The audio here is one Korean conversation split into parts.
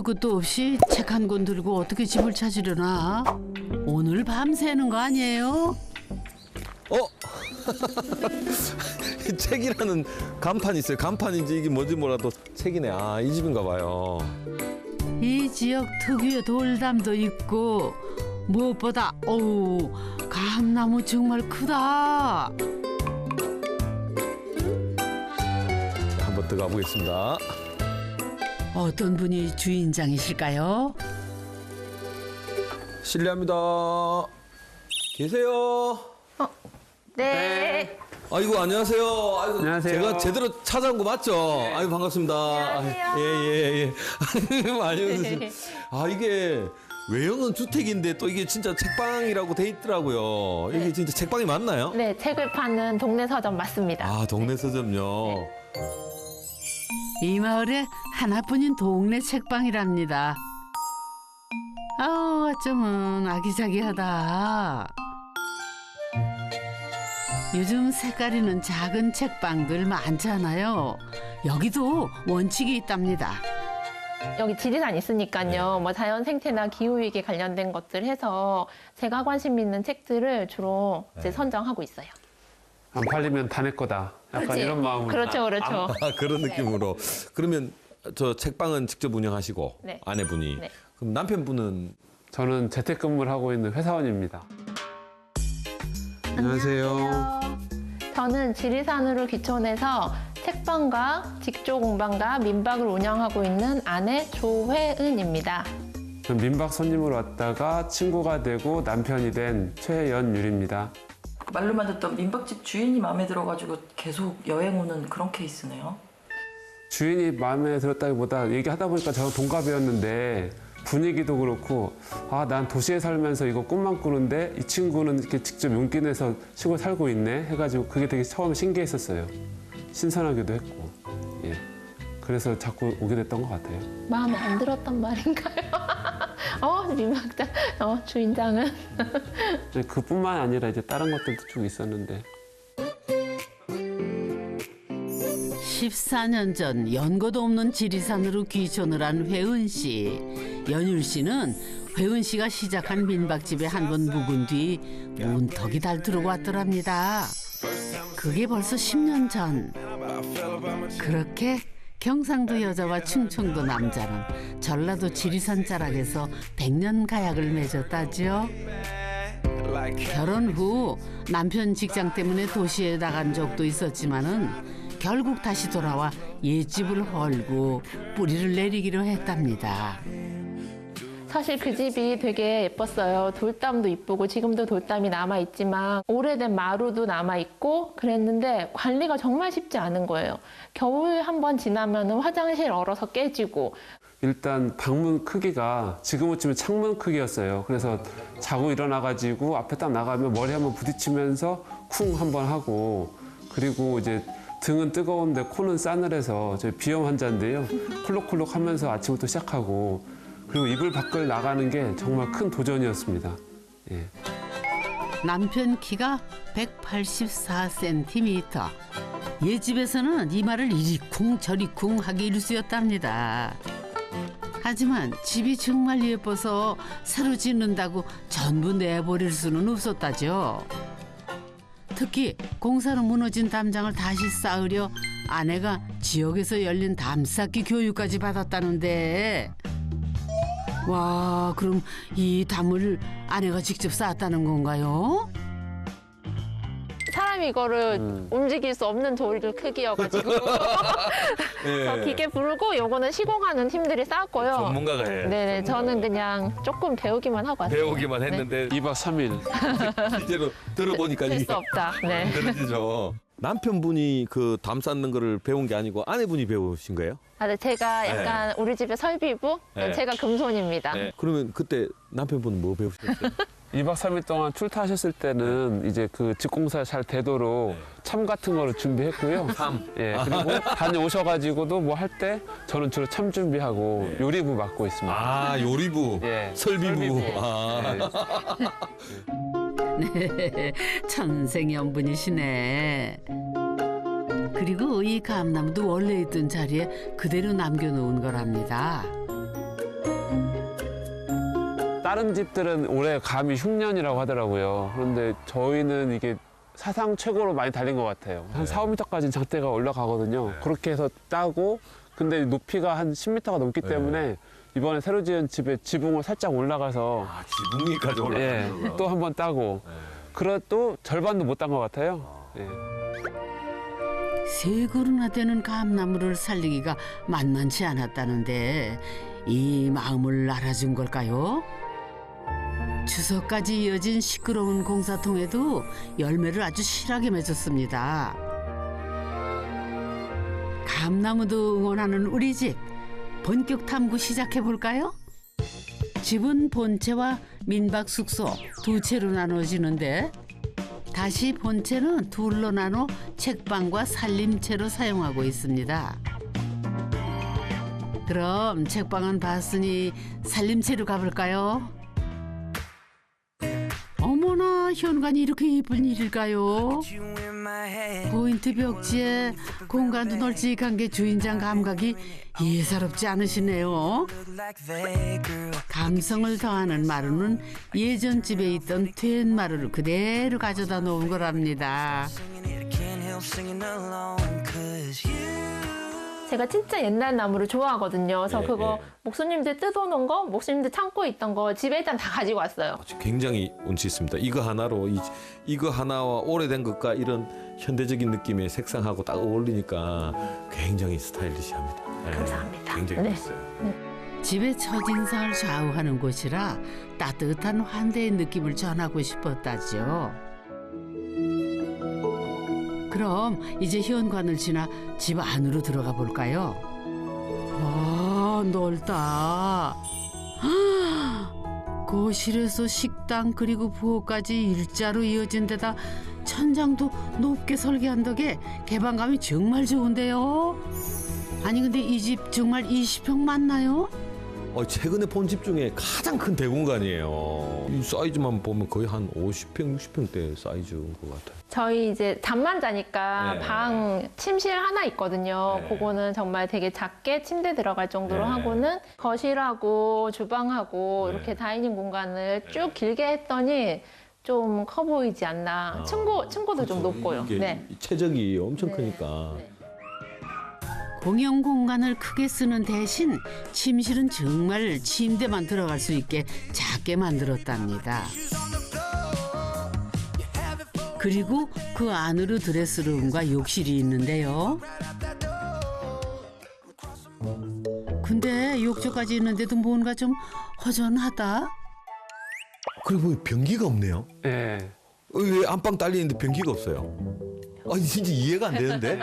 끝도 없이 책 한 권 들고 어떻게 집을 찾으려나? 오늘 밤새는 거 아니에요? 책이라는 간판이 있어요. 간판인지 이게 뭔지 몰라도 책이네. 아, 이 집인가 봐요. 이 지역 특유의 돌담도 있고 무엇보다 감나무 정말 크다. 한번 들어가 보겠습니다. 어떤 분이 주인장이실까요? 실례합니다. 계세요? 네. 아이고, 안녕하세요. 아이고, 안녕하세요. 제가 제대로 찾아온 거 맞죠? 아이고, 반갑습니다. 안녕하세요. 예. 안녕하세요. 아, 이게 외형은 주택인데 또 이게 진짜 책방이라고 돼 있더라고요. 이게 진짜 책방이 맞나요? 네, 책을 파는 동네 서점 맞습니다. 아, 동네 서점요. 이 마을에 하나뿐인 동네 책방이랍니다. 어쩌면 아기자기하다. 요즘 색깔 있는 작은 책방들 많잖아요. 여기도 원칙이 있답니다. 여기 지리산 있으니까요. 뭐 자연 생태나 기후 위기에 관련된 것들 해서 제가 관심 있는 책들을 주로 이제 선정하고 있어요. 안 팔리면 다 내 거다. 약간 그치? 이런 마음으로. 그렇죠. 아, 그런 느낌으로. 그러면 저 책방은 직접 운영하시고 네. 아내분이. 네. 그럼 남편분은 저는 재택근무를 하고 있는 회사원입니다. 안녕하세요. 저는 지리산으로 귀촌해서 책방과 직조공방과 민박을 운영하고 있는 아내 조회은입니다. 저는 민박 손님으로 왔다가 친구가 되고 남편이 된 최연율입니다. 말로만 듣던 민박집 주인이 마음에 들어가지고 계속 여행 오는 그런 케이스네요. 주인이 마음에 들었다기보다 얘기하다 보니까 저랑 동갑이었는데 분위기도 그렇고 난 도시에 살면서 이거 꿈만 꾸는데 이 친구는 이렇게 직접 용기 내서 시골 살고 있네 해가지고 그게 되게 처음에 신기했었어요. 신선하기도 했고. 예. 그래서 자꾸 오게 됐던 것 같아요. 마음에 안 들었단 말인가요? 민박장, 주인장은. 그뿐만 아니라 이제 다른 것들도 쭉 있었는데 14년 전 연고도 없는 지리산으로 귀촌을 한 회은 씨. 연율 씨는 회은 씨가 시작한 민박집에 한 번 묵은 뒤 문턱이 달 들어고 왔더랍니다. 그게 벌써 10년 전. 그렇게 경상도 여자와 충청도 남자는 전라도 지리산 자락에서 100년 가약을 맺었다죠. 결혼 후 남편 직장 때문에 도시에 나간 적도 있었지만은 결국 다시 돌아와 옛집을 헐고 뿌리를 내리기로 했답니다. 사실 그 집이 되게 예뻤어요. 돌담도 이쁘고 지금도 돌담이 남아있지만 오래된 마루도 남아있고 그랬는데 관리가 정말 쉽지 않은 거예요. 겨울 한 번 지나면 화장실 얼어서 깨지고 일단 방문 크기가 지금으로 치면 창문 크기였어요. 그래서 자고 일어나가지고 앞에 딱 나가면 머리 한번 부딪히면서 쿵 한번 하고 그리고 이제 등은 뜨거운데 코는 싸늘해서 저희 비염 환자인데요. 콜록콜록 하면서 아침부터 시작하고 그리고 이불 밖을 나가는 게 정말 큰 도전이었습니다. 예. 남편 키가 184cm. 옛 집에서는 이 말을 이리 쿵 저리 쿵 하기 일쑤였답니다. 하지만 집이 정말 예뻐서 새로 짓는다고 전부 내버릴 수는 없었다죠. 특히 공사로 무너진 담장을 다시 쌓으려 아내가 지역에서 열린 담쌓기 교육까지 받았다는데 와, 그럼 이 담을 아내가 직접 쌓았다는 건가요? 사람이 이거를 움직일 수 없는 돌 크기여가지고 그래서 기계 부르고 요거는 시공하는 팀들이 쌓았고요. 전문가가 해. 네네, 저는 그냥 조금 배우기만 하고 왔어요. 배우기만 했는데 2박 3일. 실제로 들어보니까 될 이게 수 없다. 네. 그러시죠. 남편분이 그 담 쌓는 거를 배운 게 아니고 아내분이 배우신 거예요? 네, 제가 약간 우리 집의 설비부, 네. 제가 금손입니다. 그러면 그때 남편분은 뭐 배우셨어요? 2박 3일 동안 출타하셨을 때는 이제 그 집공사 잘 되도록 참 같은 거를 준비했고요. 참. 예, 그리고 다녀오셔가지고도 뭐 할 때 저는 주로 참 준비하고 요리부 맡고 있습니다. 아, 요리부, 예, 설비부. 아. 네, 천생연분이시네. 그리고 이 감나무도 원래 있던 자리에 그대로 남겨놓은 거랍니다. 다른 집들은 올해 감이 흉년이라고 하더라고요. 그런데 저희는 이게 사상 최고로 많이 달린 것 같아요. 한 4, 5m까지는 장대가 올라가거든요. 그렇게 해서 따고 근데 높이가 한 10m가 넘기 때문에 이번에 새로 지은 집에 지붕을 살짝 올라가서 지붕이까지 예, 또 한 번 따고 그래도 절반도 못 딴 것 같아요. 예. 세 그루나 되는 감나무를 살리기가 만만치 않았다는데 이 마음을 알아준 걸까요? 추석까지 이어진 시끄러운 공사통에도 열매를 아주 실하게 맺었습니다. 감나무도 응원하는 우리 집, 본격 탐구 시작해 볼까요? 집은 본체와 민박 숙소 두 채로 나눠지는데 다시 본체는 둘로 나눠 책방과 살림채로 사용하고 있습니다. 그럼 책방은 봤으니 살림채로 가볼까요? 어머나, 현관이 이렇게 예쁜 일일까요? 포인트 벽지에 공간도 널찍한 게 주인장 감각이 예사롭지 않으시네요. 감성을 더하는 마루는 예전 집에 있던 된 마루를 그대로 가져다 놓은 거랍니다. 제가 진짜 옛날 나무를 좋아하거든요. 그래서 예, 그거 예. 목수님들 뜯어놓은 거, 목수님들 창고에 있던 거 집에 일단 다 가지고 왔어요. 굉장히 운치 있습니다. 이거 하나로 이거 하나와 오래된 것과 이런 현대적인 느낌의 색상하고 딱 어울리니까 굉장히 스타일리시합니다. 네, 감사합니다. 굉장히 네. 멋있어요. 집의 첫인상을 좌우하는 곳이라 따뜻한 환대의 느낌을 전하고 싶었다죠. 그럼 이제 현관을 지나 집 안으로 들어가 볼까요? 아, 넓다. 거실에서 식당 그리고 부엌까지 일자로 이어진 데다 천장도 높게 설계한 덕에 개방감이 정말 좋은데요. 아니 근데 이 집 정말 20평 맞나요? 최근에 본 집 중에 가장 큰 대공간이에요. 이 사이즈만 보면 거의 한 50평, 60평대 사이즈인 것 같아요. 저희 이제 잠만 자니까 네. 방 침실 하나 있거든요. 네. 그거는 정말 되게 작게 침대 들어갈 정도로 네. 하고는 거실하고 주방하고 네. 이렇게 다이닝 공간을 쭉 길게 했더니 좀 커 보이지 않나. 층고도 좀 높고요. 이게 네. 최적이 엄청 네. 크니까. 네. 공용 공간을 크게 쓰는 대신 침실은 정말 침대만 들어갈 수 있게 작게 만들었답니다. 그리고 그 안으로 드레스룸과 욕실이 있는데요. 근데 욕조까지 있는데도 뭔가 좀 허전하다. 그리고 왜 변기가 없네요. 예. 왜 안방 딸리는데 변기가 없어요? 아니 진짜 이해가 안 되는데.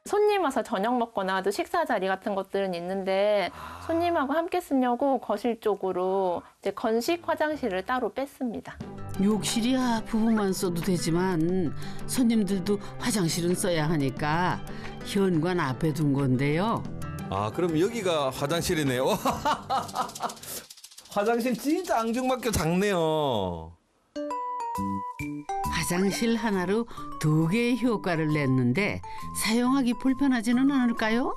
손님 와서 저녁 먹거나 또 식사 자리 같은 것들은 있는데 손님하고 함께 쓰려고 거실 쪽으로 이제 건식 화장실을 따로 뺐습니다. 욕실이야 부부만 써도 되지만 손님들도 화장실은 써야 하니까 현관 앞에 둔 건데요. 아 그럼 여기가 화장실이네요. 화장실 진짜 앙증맞게 작네요. 화장실 하나로 두 개의 효과를 냈는데 사용하기 불편하지는 않을까요?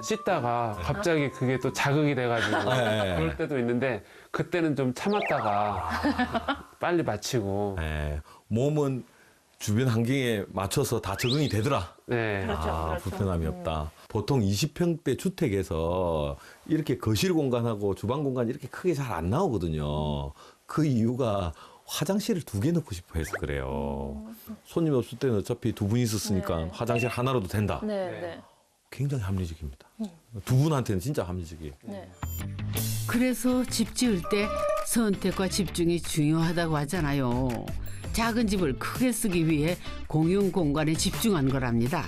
씻다가 갑자기 그게 또 자극이 돼가지고 네. 그럴 때도 있는데 그때는 좀 참았다가 빨리 마치고 네, 몸은 주변 환경에 맞춰서 다 적응이 되더라. 네. 그렇죠, 아, 그렇죠. 불편함이 없다. 보통 20평대 주택에서 이렇게 거실 공간하고 주방 공간이 이렇게 크게 잘 안 나오거든요. 그 이유가 화장실을 두 개 넣고 싶어 해서 그래요. 손님 없을 때는 어차피 두 분 있었으니까 네. 화장실 하나로도 된다. 네, 네. 네. 굉장히 합리적입니다. 두 분한테는 진짜 합리적이에요. 네. 그래서 집 지을 때 선택과 집중이 중요하다고 하잖아요. 작은 집을 크게 쓰기 위해 공용 공간에 집중한 거랍니다.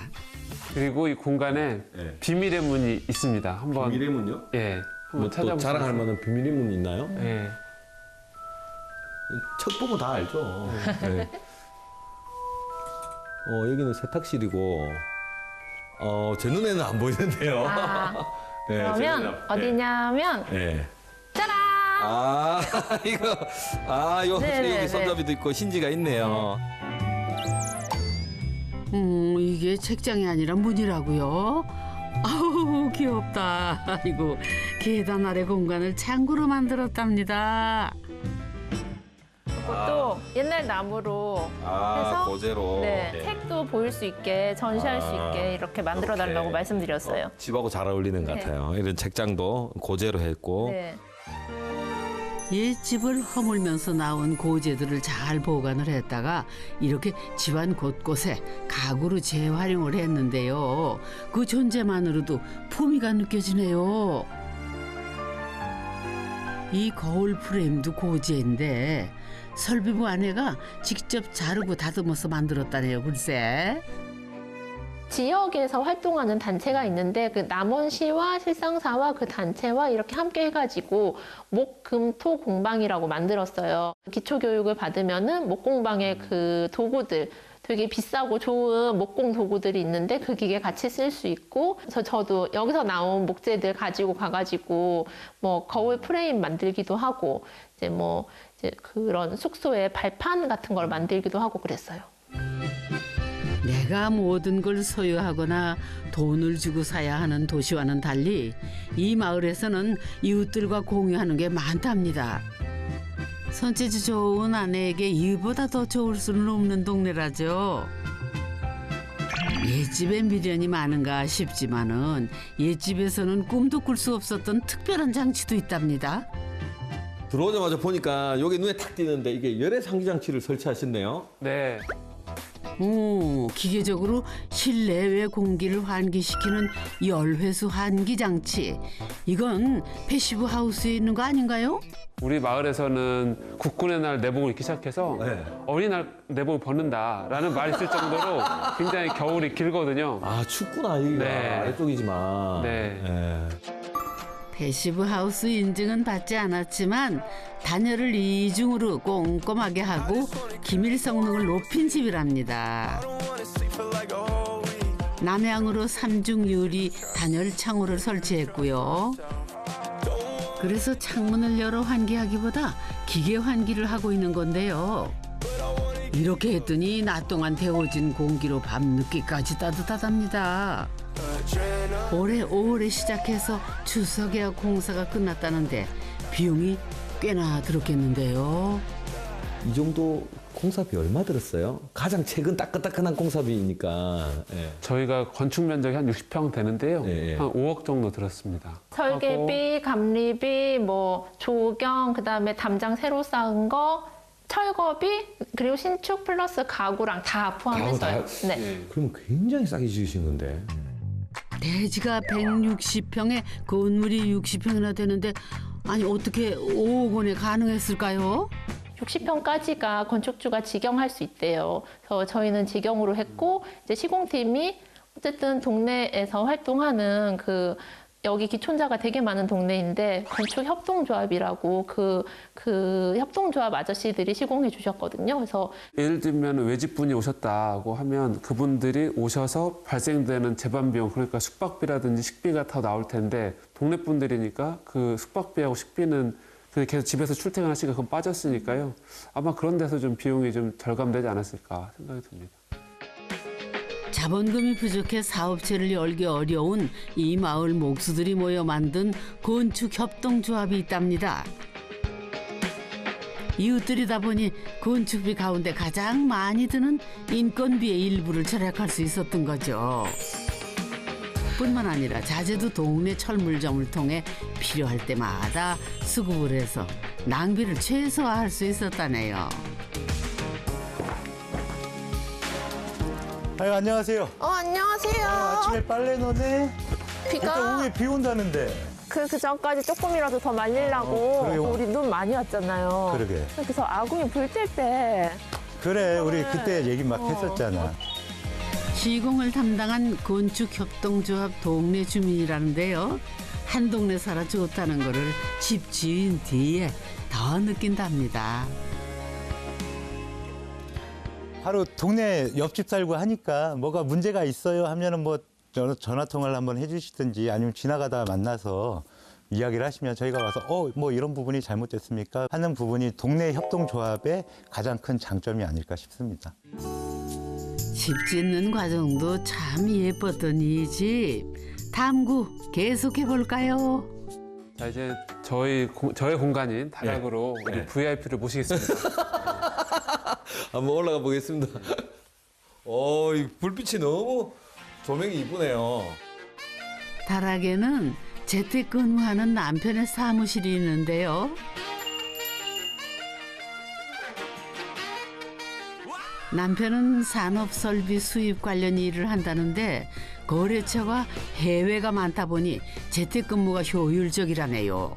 그리고 이 공간에 네. 비밀의 문이 있습니다. 한번 비밀의 문요? 예. 한번 뭐 또 찾아보세요. 자랑할 만한 비밀의 문 있나요? 예. 척 보면 다 알죠. 네. 여기는 세탁실이고, 제 눈에는 안 보이는데요. 아, 네, 제 눈에는 그러면 안- 어디냐면 네. 짜란! 아, 네, 여기 네. 손잡이도 있고 힌지가 있네요. 이게 책장이 아니라 문이라고요? 아우 귀엽다. 아이고 계단 아래 공간을 창고로 만들었답니다. 그것도 옛날 나무로 해서 고제로. 네, 책도 보일 수 있게 전시할 수 있게 이렇게 만들어 달라고 오케이. 말씀드렸어요. 집하고 잘 어울리는 것 네. 같아요. 이런 책장도 고제로 했고. 네. 옛집을 허물면서 나온 고재들을 잘 보관을 했다가 이렇게 집안 곳곳에 가구로 재활용을 했는데요. 그 존재만으로도 품위가 느껴지네요. 이 거울 프레임도 고재인데 설비부 아내가 직접 자르고 다듬어서 만들었다네요. 글쎄. 지역에서 활동하는 단체가 있는데 그 남원시와 실상사와 그 단체와 이렇게 함께 해가지고 목금토 공방이라고 만들었어요. 기초교육을 받으면은 목공방의 그 도구들 되게 비싸고 좋은 목공 도구들이 있는데 그 기계 같이 쓸 수 있고 그래서 저도 여기서 나온 목재들 가지고 가가지고 뭐 거울 프레임 만들기도 하고 이제 뭐 이제 그런 숙소에 발판 같은 걸 만들기도 하고 그랬어요. 내가 모든 걸 소유하거나 돈을 주고 사야 하는 도시와는 달리 이 마을에서는 이웃들과 공유하는 게 많답니다. 손재주 좋은 아내에게 이보다 더 좋을 수는 없는 동네라죠. 옛집에 미련이 많은가 싶지만은 옛집에서는 꿈도 꿀 수 없었던 특별한 장치도 있답니다. 들어오자마자 보니까 여기 눈에 탁 띄는데 이게 열애 상기 장치를 설치하셨네요. 네. 오, 기계적으로 실내외 공기를 환기시키는 열회수 환기 장치. 이건 패시브 하우스에 있는 거 아닌가요? 우리 마을에서는 국군의 날 내복을 입기 시작해서 네. 어린이날 내복을 벗는다라는 말이 있을 정도로 굉장히 겨울이 길거든요. 아 춥구나 여기가 네. 아래쪽이지만. 네. 패시브 하우스 인증은 받지 않았지만 단열을 이중으로 꼼꼼하게 하고 기밀 성능을 높인 집이랍니다. 남향으로 삼중 유리 단열 창호를 설치했고요. 그래서 창문을 열어 환기하기보다 기계 환기를 하고 있는 건데요. 이렇게 했더니 낮 동안 데워진 공기로 밤늦게까지 따뜻하답니다. 올해 5월에 시작해서 추석에야 공사가 끝났다는데 비용이 꽤나 들었겠는데요. 이 정도 공사비 얼마 들었어요? 가장 최근 따끈따끈한 공사비니까. 예. 저희가 건축 면적이 한 60평 되는데요. 예, 예. 한 5억 정도 들었습니다. 설계비, 감리비, 뭐 조경, 그다음에 담장 새로 쌓은 거, 철거비, 그리고 신축 플러스 가구랑 다 포함했어요. 가구 네. 그러면 굉장히 싸게 지으신 건데. 대지가 160평에 건물이 60평이나 되는데 아니 어떻게 5억 원에 가능했을까요? 60평까지가 건축주가 직영할 수 있대요. 그래서 저희는 직영으로 했고 이제 시공팀이 어쨌든 동네에서 활동하는 그 여기 기촌자가 되게 많은 동네인데 건축 협동조합이라고 그 협동조합 아저씨들이 시공해 주셨거든요. 그래서 예를 들면 외집분이 오셨다고 하면 그분들이 오셔서 발생되는 재반 비용 그러니까 숙박비라든지 식비가 더 나올 텐데 동네 분들이니까 그 숙박비하고 식비는 계속 집에서 출퇴근하시니까 그건 빠졌으니까요. 아마 그런 데서 좀 비용이 좀 절감되지 않았을까 생각이 듭니다. 자본금이 부족해 사업체를 열기 어려운 이 마을 목수들이 모여 만든 건축협동조합이 있답니다. 이웃들이다 보니 건축비 가운데 가장 많이 드는 인건비의 일부를 절약할 수 있었던 거죠. 뿐만 아니라 자재도 동네 철물점을 통해 필요할 때마다 수급을 해서 낭비를 최소화할 수 있었다네요. 아유, 안녕하세요. 안녕하세요. 아침에 빨래 넣네. 일단 비가 오후에 비 온다는데. 그 전까지 조금이라도 더 말리려고 그래요? 우리 눈 많이 왔잖아요. 그러게. 그래서 아궁이 불 뗄 때 그래, 우리 그때 얘기 막 했었잖아. 시공을 담당한 건축협동조합 동네 주민이라는데요. 한 동네 살아 좋다는 거를 집 지은 뒤에 더 느낀답니다. 하루 동네 옆집 살고 하니까 뭐가 문제가 있어요 하면은 뭐 전화 통화를 한번 해주시든지 아니면 지나가다가 만나서 이야기를 하시면 저희가 와서 뭐 이런 부분이 잘못됐습니까 하는 부분이 동네 협동조합의 가장 큰 장점이 아닐까 싶습니다. 집 짓는 과정도 참 예뻤던 이 집. 탐구 계속해 볼까요? 자, 이제 저의 공간인 다락으로 우리 VIP를 모시겠습니다. 한번 올라가 보겠습니다. 이 불빛이 너무 조명이 이쁘네요. 다락에는 재택근무하는 남편의 사무실이 있는데요. 남편은 산업설비 수입 관련 일을 한다는데 거래처가 해외가 많다 보니 재택근무가 효율적이라네요.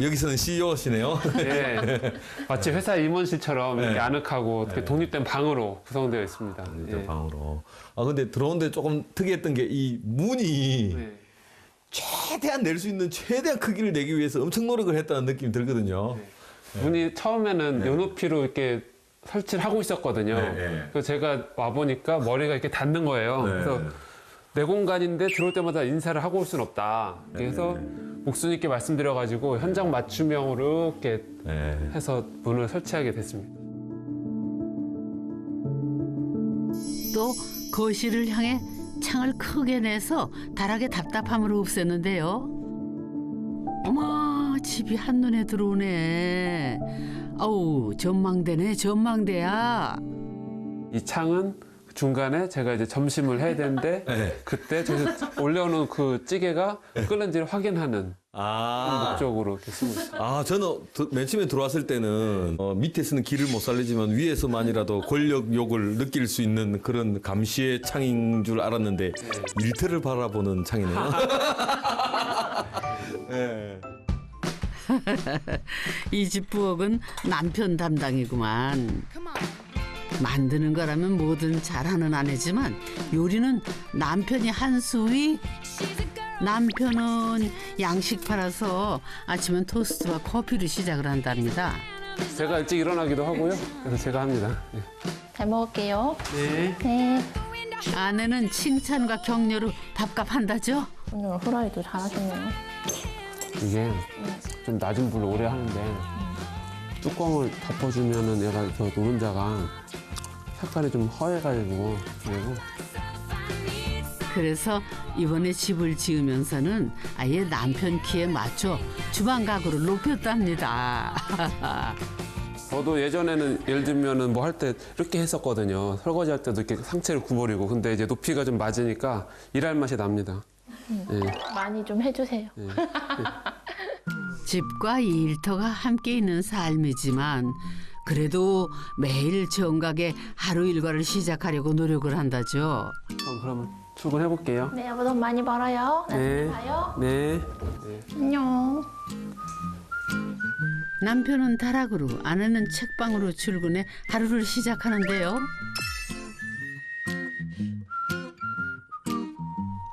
여기서는 CEO시네요. 예, 마치 회사 임원실처럼 이렇게 아늑하고 이렇게 독립된 방으로 구성되어 있습니다. 예. 방으로. 근데 들어오는데 조금 특이했던 게 이 문이 네. 최대한 낼 수 있는 최대한 크기를 내기 위해서 엄청 노력을 했다는 느낌이 들거든요. 문이 처음에는 요 높이로 이렇게 설치를 하고 있었거든요. 그래서 제가 와 보니까 머리가 이렇게 닿는 거예요. 그래서 내 공간인데 들어올 때마다 인사를 하고 올 수는 없다. 그래서 목순 있게 말씀드려가지고 현장 맞춤형으로 이렇게 해서 문을 설치하게 됐습니다. 또 거실을 향해 창을 크게 내서 다락의 답답함을 없앴는데요. 어머, 집이 한눈에 들어오네. 어우, 전망대네, 전망대야. 이 창은 중간에 제가 이제 점심을 해야 되는데 그때 저기서 올려놓은 그 찌개가 끓는지를 확인하는 목적으로 이렇게 쓰고 있어요. 저는 맨 처음에 들어왔을 때는 밑에서는 길을 못 살리지만 위에서만이라도 권력욕을 느낄 수 있는 그런 감시의 창인 줄 알았는데 일터를 바라보는 창이네요. 네. 이 집 부엌은 남편 담당이구만. 만드는 거라면 뭐든 잘하는 아내지만 요리는 남편이 한 수위. 남편은 양식 팔아서 아침엔 토스트와 커피로 시작을 한답니다. 제가 일찍 일어나기도 하고요. 그래서 제가 합니다. 예. 잘 먹을게요. 네. 네. 아내는 칭찬과 격려로 답답한다죠. 오늘 후라이도 잘하셨네요. 이게 좀 낮은 불로 오래 하는데 뚜껑을 덮어주면은 얘가 저 노른자가 색깔이 좀 허해가지고 그리고 그래서 이번에 집을 지으면서는 아예 남편 키에 맞춰 주방 가구를 높였답니다. 저도 예전에는 예를 들면은 뭐 할 때 이렇게 했었거든요. 설거지 할 때도 이렇게 상체를 구부리고 근데 이제 높이가 좀 맞으니까 일할 맛이 납니다. 예. 많이 좀 해주세요. 집과 일터가 함께 있는 삶이지만 그래도 매일 정각에 하루 일과를 시작하려고 노력을 한다죠. 그러면 출근해 볼게요. 네, 여보 돈 많이 벌어요. 네. 나중에 봐요. 네. 안녕. 남편은 다락으로 아내는 책방으로 출근해 하루를 시작하는데요.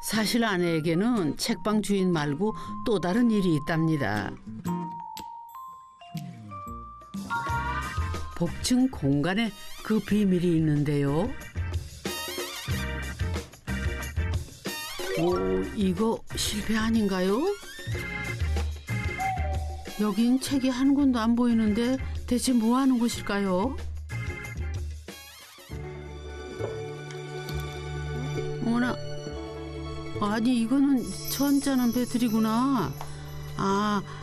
사실 아내에게는 책방 주인 말고 또 다른 일이 있답니다. 복층 공간에 그 비밀이 있는데요. 오, 이거 실패 아닌가요? 여긴 책이 한 권도 안 보이는데 대체 뭐 하는 곳일까요? 어머나, 아니 이거는 천자는 배틀이구나.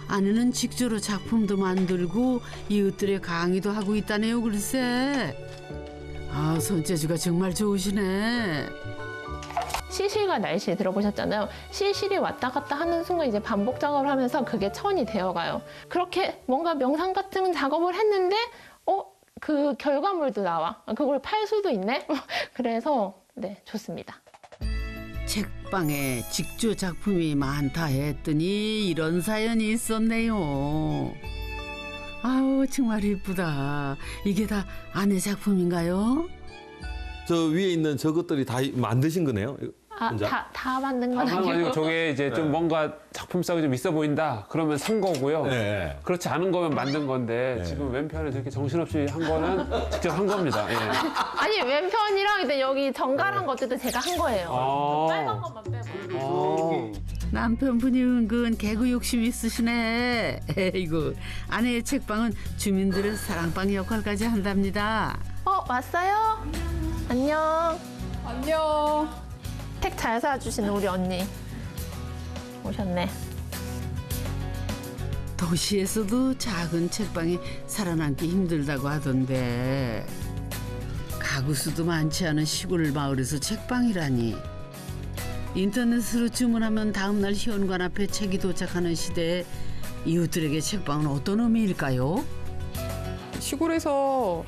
아내는 직조로 작품도 만들고 이웃들의 강의도 하고 있다네요. 글쎄. 손재주가 정말 좋으시네. 시실과 날실 들어보셨잖아요. 시실이 왔다 갔다 하는 순간 이제 반복 작업을 하면서 그게 천이 되어가요. 그렇게 뭔가 명상 같은 작업을 했는데 그 결과물도 나와. 그걸 팔 수도 있네. 그래서 네, 좋습니다. 책방에 직조 작품이 많다 했더니 이런 사연이 있었네요. 아우 정말 이쁘다. 이게 다 아내 작품인가요? 저 위에 있는 저것들이 다 만드신 거네요? 혼자? 다 만든 건 아니고 아니고. 저게 이제 좀 뭔가 작품성이 좀 있어 보인다. 그러면 산 거고요. 네. 그렇지 않은 거면 만든 건데 지금 왼편에 저렇게 정신없이 한 거는 직접 한 겁니다. 예. 아니 왼편이랑 이제 여기 정갈한 것들도 제가 한 거예요. 아. 빨간 것만 빼고. 남편분이 은근 개그 욕심이 있으시네. 에이구, 아내의 책방은 주민들의 사랑방 역할까지 한답니다. 왔어요? 안녕. 안녕. 택 잘 사주시는 우리 언니 오셨네. 도시에서도 작은 책방이 살아남기 힘들다고 하던데 가구 수도 많지 않은 시골 마을에서 책방이라니. 인터넷으로 주문하면 다음날 현관 앞에 책이 도착하는 시대에 이웃들에게 책방은 어떤 의미일까요? 시골에서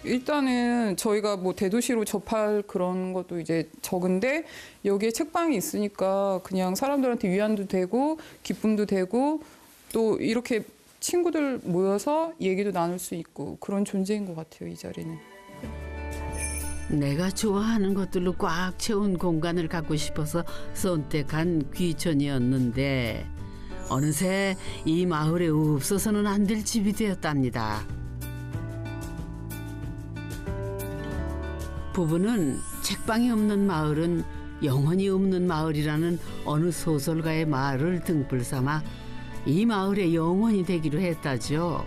일단은 저희가 뭐 대도시로 접할 그런 것도 이제 적은데 여기에 책방이 있으니까 그냥 사람들한테 위안도 되고 기쁨도 되고 또 이렇게 친구들 모여서 얘기도 나눌 수 있고 그런 존재인 것 같아요, 이 자리는. 내가 좋아하는 것들로 꽉 채운 공간을 갖고 싶어서 선택한 귀촌이었는데 어느새 이 마을에 없어서는 안 될 집이 되었답니다. 부부는 책방이 없는 마을은 영혼이 없는 마을이라는 어느 소설가의 말을 등불 삼아 이 마을의 영혼이 되기로 했다죠.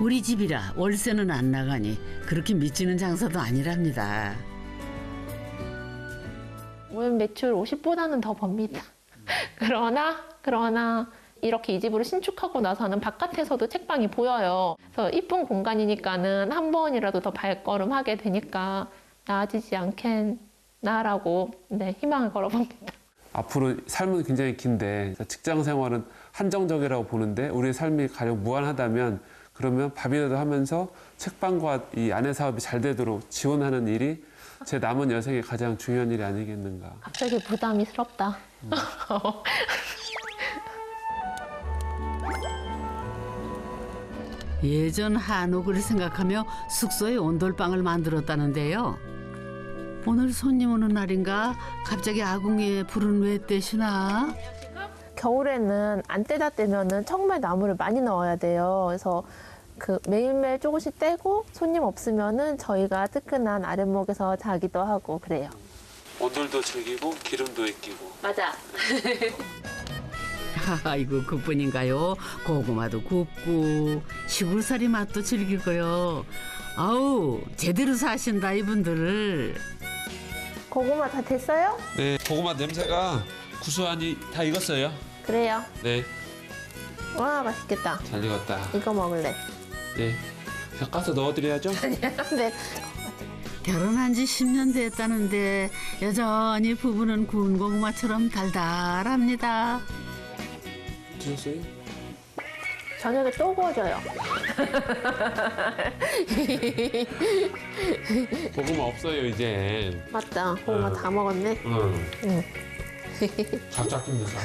우리 집이라 월세는 안 나가니 그렇게 미치는 장사도 아니랍니다. 월 매출 50보다는 더 법니다. 그러나 이렇게 이 집으로 신축하고 나서는 바깥에서도 책방이 보여요. 그래서 이쁜 공간이니까는 한 번이라도 더 발걸음하게 되니까 나아지지 않겠나라고 희망을 걸어봅니다. 앞으로 삶은 굉장히 긴데 직장 생활은 한정적이라고 보는데 우리의 삶이 가령 무한하다면 그러면 밥이라도 하면서 책방과 이 아내 사업이 잘 되도록 지원하는 일이 제 남은 여생의 가장 중요한 일이 아니겠는가. 갑자기 부담이스럽다. 예전 한옥을 생각하며 숙소에 온돌방을 만들었다는데요. 오늘 손님 오는 날인가 갑자기 아궁이에 불은 왜 떼시나? 겨울에는 안 떼다 떼면은 정말 나무를 많이 넣어야 돼요. 그래서 매일매일 조금씩 떼고 손님 없으면은 저희가 뜨끈한 아랫목에서 자기도 하고 그래요. 온돌도 즐기고 기름도 아끼고. 맞아. 아이고 그뿐인가요? 고구마도 굽고 시골살이 맛도 즐기고요. 아우 제대로 사신다 이분들. 고구마 다 됐어요? 네, 고구마 냄새가 구수하니 다 익었어요. 그래요. 네, 와 맛있겠다. 잘 익었다. 이거 먹을래. 네, 그냥 까서 넣어드려야죠. 네. 결혼한 지 10년 됐다는데 여전히 부부는 구운 고구마처럼 달달합니다. 드셨어요? 저녁에 또 구워줘요. 고구마 없어요 이제. 맞다. 고구마 다 먹었네. 응. 각자 굽면서.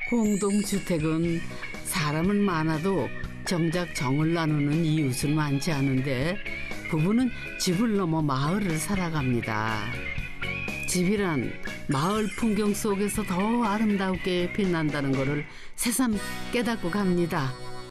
공동주택은 사람은 많아도 정작 정을 나누는 이웃은 많지 않은데 부부는 집을 넘어 마을을 살아갑니다. 집이란 마을 풍경 속에서 더 아름답게 빛난다는 것을 새삼 깨닫고 갑니다.